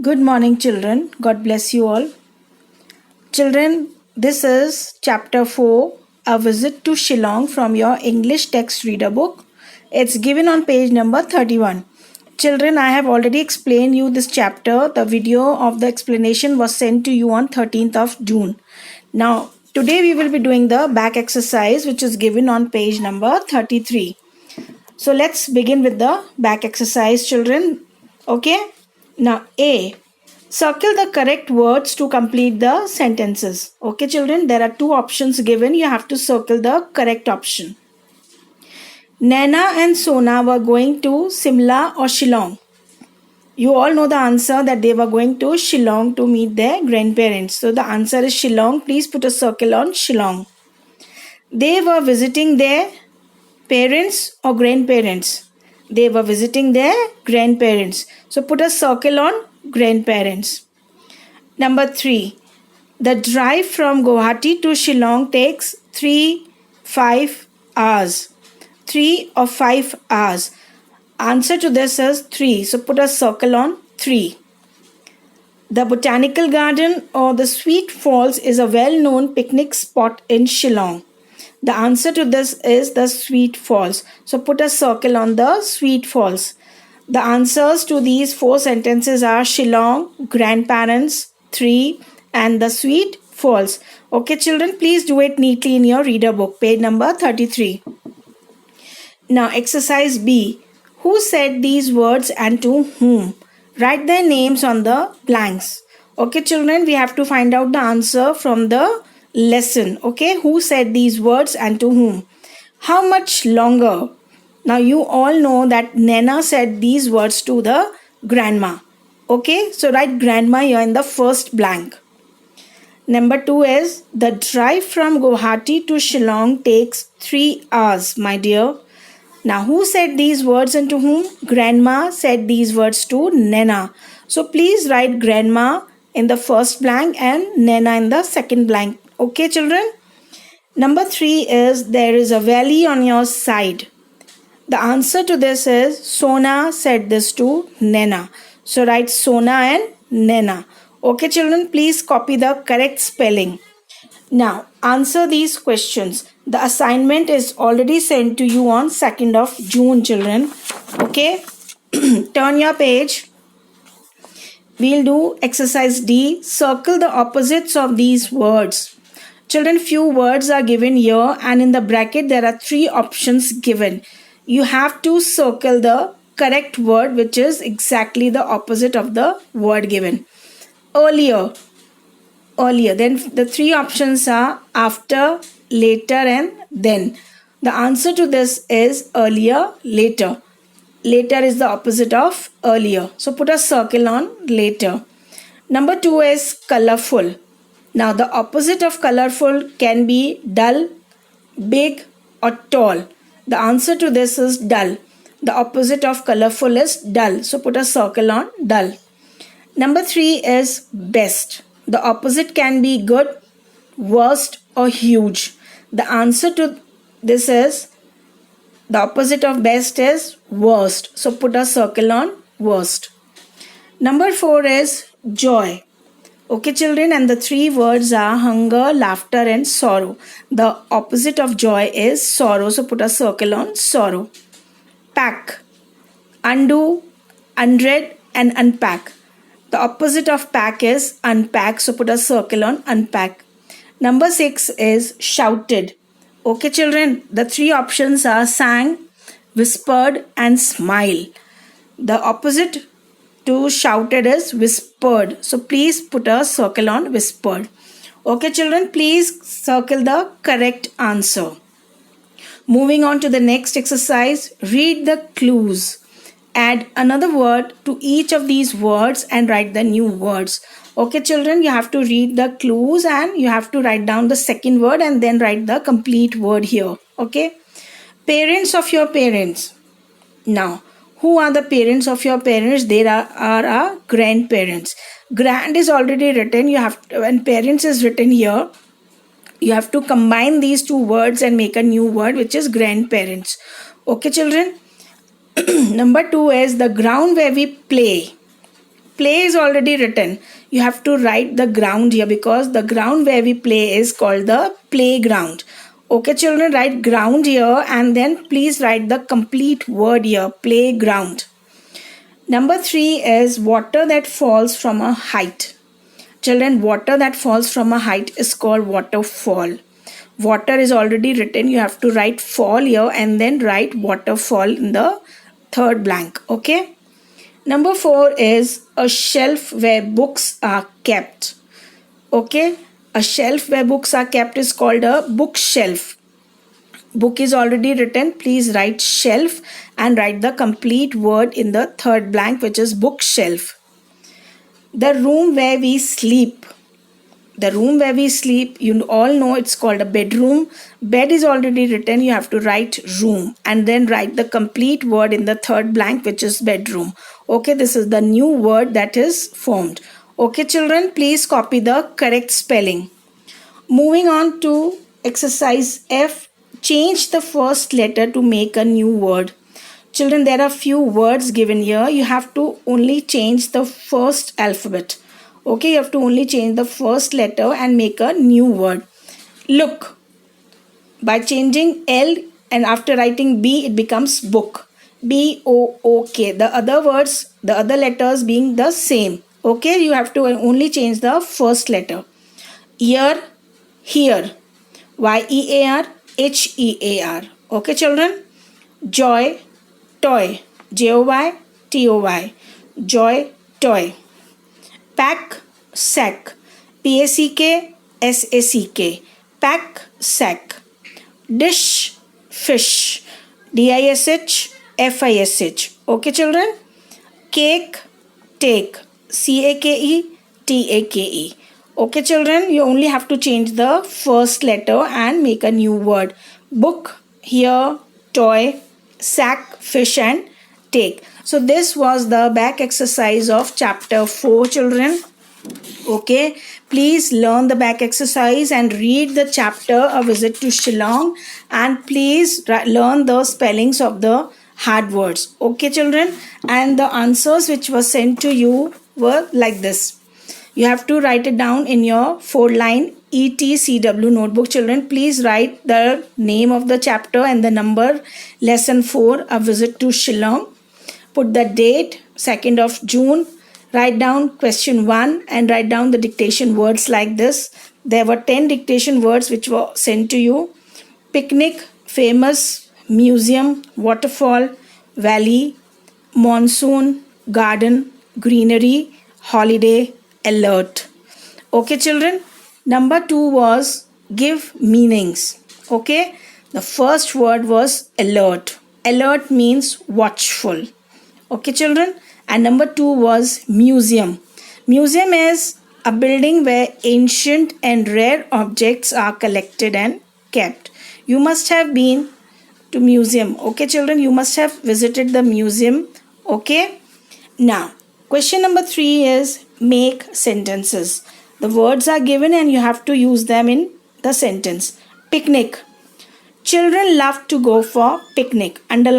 Good morning, children. God bless you all. Children, this is chapter 4, A Visit to Shillong from your English text reader book. It's given on page number 31. Children, I have already explained you this chapter. The video of the explanation was sent to you on 13th of June. Now, today we will be doing the back exercise which is given on page number 33. So, let's begin with the back exercise, children. Okay? Now, A. Circle the correct words to complete the sentences. Okay, children, there are two options given. You have to circle the correct option. Naina and Sona were going to Simla or Shillong. You all know the answer that they were going to Shillong to meet their grandparents. So the answer is Shillong. Please put a circle on Shillong. They were visiting their parents or grandparents. They were visiting their grandparents. So put a circle on grandparents. Number 3. The drive from Guwahati to Shillong takes 5 hours. 3 or 5 hours. Answer to this is 3. So put a circle on 3. The Botanical Garden or the Sweet Falls is a well-known picnic spot in Shillong. The answer to this is the Sweet Falls. So put a circle on the Sweet Falls. The answers to these 4 sentences are Shillong, grandparents, 3 and the Sweet Falls. Okay, children, please do it neatly in your reader book, page number 33. Now, exercise B. Who said these words and to whom? Write their names on the blanks. Okay, children, we have to find out the answer from the lesson. Okay, who said these words and to whom? How much longer? Now you all know that Naina said these words to the grandma. Okay, so write grandma here in the first blank. Number 2 is the drive from Guwahati to Shillong takes 3 hours, my dear. Now who said these words and to whom? Grandma said these words to Naina. So please write grandma in the first blank and Naina in the second blank. Okay, children? Number 3 is there is a valley on your side. The answer to this is Sona said this to Naina. So write Sona and Naina. Okay, children, please copy the correct spelling. Now, answer these questions. The assignment is already sent to you on 2nd of June, children. Okay, turn your page. We'll do exercise D. Circle the opposites of these words. Children, few words are given here and in the bracket there are 3 options given. You have to circle the correct word which is exactly the opposite of the word given. Earlier. Then the 3 options are after, later and then. The answer to this is earlier, later. Later is the opposite of earlier. So put a circle on later. Number 2 is colorful. Now the opposite of colorful can be dull, big or tall. The answer to this is dull. The opposite of colorful is dull. So put a circle on dull. Number 3 is best. The opposite can be good, worst or huge. The answer to this is the opposite of best is worst. So put a circle on worst. Number 4 is joy. Okay, children, and the 3 words are hunger, laughter and sorrow. The opposite of joy is sorrow. So put a circle on sorrow. Pack. Undo, unread and unpack. The opposite of pack is unpack. So put a circle on unpack. Number 6 is shouted. Okay, children, the 3 options are sang, whispered and smile. The opposite to shouted is whispered. So please put a circle on whispered. Okay, children, please circle the correct answer. Moving on to the next exercise, read the clues. Add another word to each of these words and write the new words. Okay, children, you have to read the clues and you have to write down the second word and then write the complete word here. Okay. Parents of your parents. Now, who are the parents of your parents? They are our grandparents. Grand is already written. You have to, when parents is written here, you have to combine these 2 words and make a new word which is grandparents. Okay, children. Number 2 is the ground where we play. Play is already written. You have to write the ground here because the ground where we play is called the playground. Okay, children, write ground here and then please write the complete word here, playground. Number 3 is water that falls from a height. Children, water that falls from a height is called waterfall. Water is already written. You have to write fall here and then write waterfall in the third blank. Okay. Number 4 is a shelf where books are kept. Okay. A shelf where books are kept is called a bookshelf. Book is already written. Please write shelf and write the complete word in the third blank, which is bookshelf. The room where we sleep. The room where we sleep, you all know it's called a bedroom. Bed is already written. You have to write room and then write the complete word in the third blank, which is bedroom. Okay, this is the new word that is formed. Okay, children, please copy the correct spelling. Moving on to exercise F. Change the first letter to make a new word. Children, there are few words given here. You have to only change the first alphabet. Okay, you have to only change the first letter and make a new word. Look. By changing L and after writing B, it becomes book. B-O-O-K. The other words, the other letters being the same. Okay, you have to only change the first letter. Ear, here. Y-E-A-R, H-E-A-R. Okay, children. Joy, toy. J-O-Y, T-O-Y. Joy, toy. Pack, sack. P-A-C-K, S-A-C-K. Pack, sack. Dish, fish. D-I-S-H, F-I-S-H. Okay, children. Cake, take. C-A-K-E, T-A-K-E. Okay, children, you only have to change the first letter and make a new word. Book, here, toy, sack, fish and take. So this was the back exercise of chapter 4, children. Okay, please learn the back exercise and read the chapter A Visit to Shillong, and please learn the spellings of the hard words. Okay, children, and the answers which were sent to you were like this. You have to write it down in your 4-line ETCW notebook. Children, please write the name of the chapter and the number, lesson 4, A Visit to Shillong. Put the date, 2nd of June. Write down question 1 and write down the dictation words like this. There were 10 dictation words which were sent to you. Picnic, famous, museum, waterfall, valley, monsoon, garden, greenery, holiday, alert. Okay, children. Number 2 was give meanings. Okay. The first word was alert. Alert means watchful. Okay, children. And number 2 was museum. Museum is a building where ancient and rare objects are collected and kept. You must have been to museum. Okay, children. You must have visited the museum. Okay. Now, question number 3 is make sentences. The words are given and you have to use them in the sentence. Picnic. Children love to go for picnic. Underline